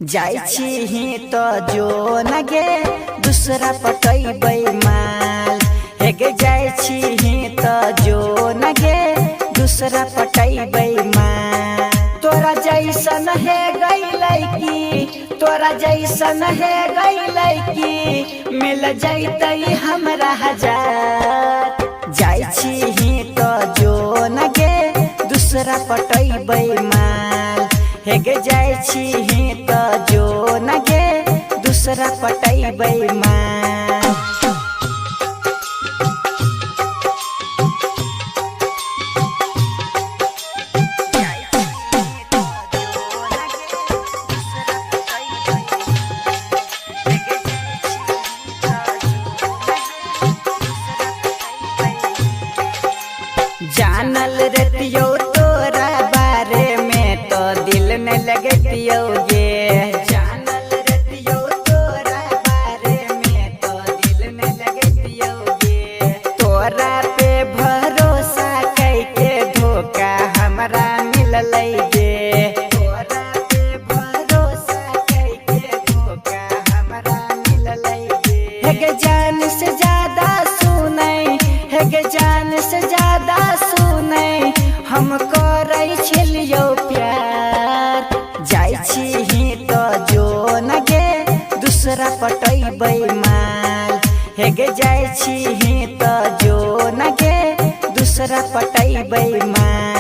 जाई छी तो जो न गे दूसरा पटैबै माल हेगे जाई छी तो जो न गे दूसरा पटैबै माल। तोरा जैसन है गैलै की तोरा जैसन है गैलै की मिल जैतै हमरा हजार। जाई छी तो जो न गे दूसरा पटैबै माल हेगे जाई छी तो जो न गे दूसरा पटैबै माल। जानल रहतियो तोरा बारे में तो दिल न लगतियो गे। जानल रहतियो तोरा बारे में तो दिल न लगतियो गे। तोरा पे भरोसा कैके धोखा हमरा मिललै गे। तोरा पे भरोसा कैके धोखा हमरा मिललै गे। हेगे जान से ज्यादा सुनै हेगे जान से ज्यादा सुनै हम करै छलियो प्यार। जाई छी तो जो न गे दूसरा पटैबै माल हेगे जाई छी तो जो न गे दूसरा पटैबै माल।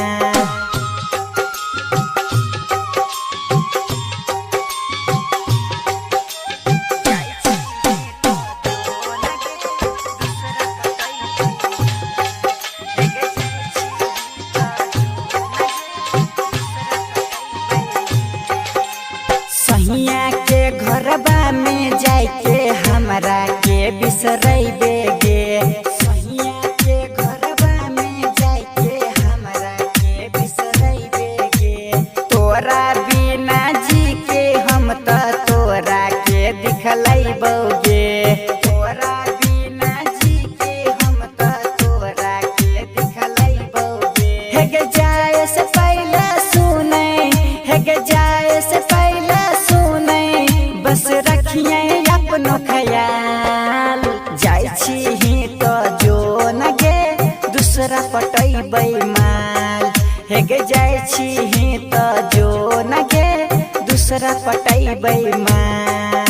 सहिया के घरबा में जाके हमरा के बिसरैबे गे। सहिया के घरबा में जाके हमरा के बिसरैबे गे। तोरा बिना जी के हम तो तोरा के दिखलैबौ गे। तोरा बिना जी के हम तो तोरा के दिखलैबौ गे। हेगे जाए से पहले सुनै हेगे जाए से पहले बस रखिए अपनो ख्याल। जाई छी तो जो न गे दूसरा पटैबै माल हेगे जाई छी तो जो न गे दूसरा पटैबै माल।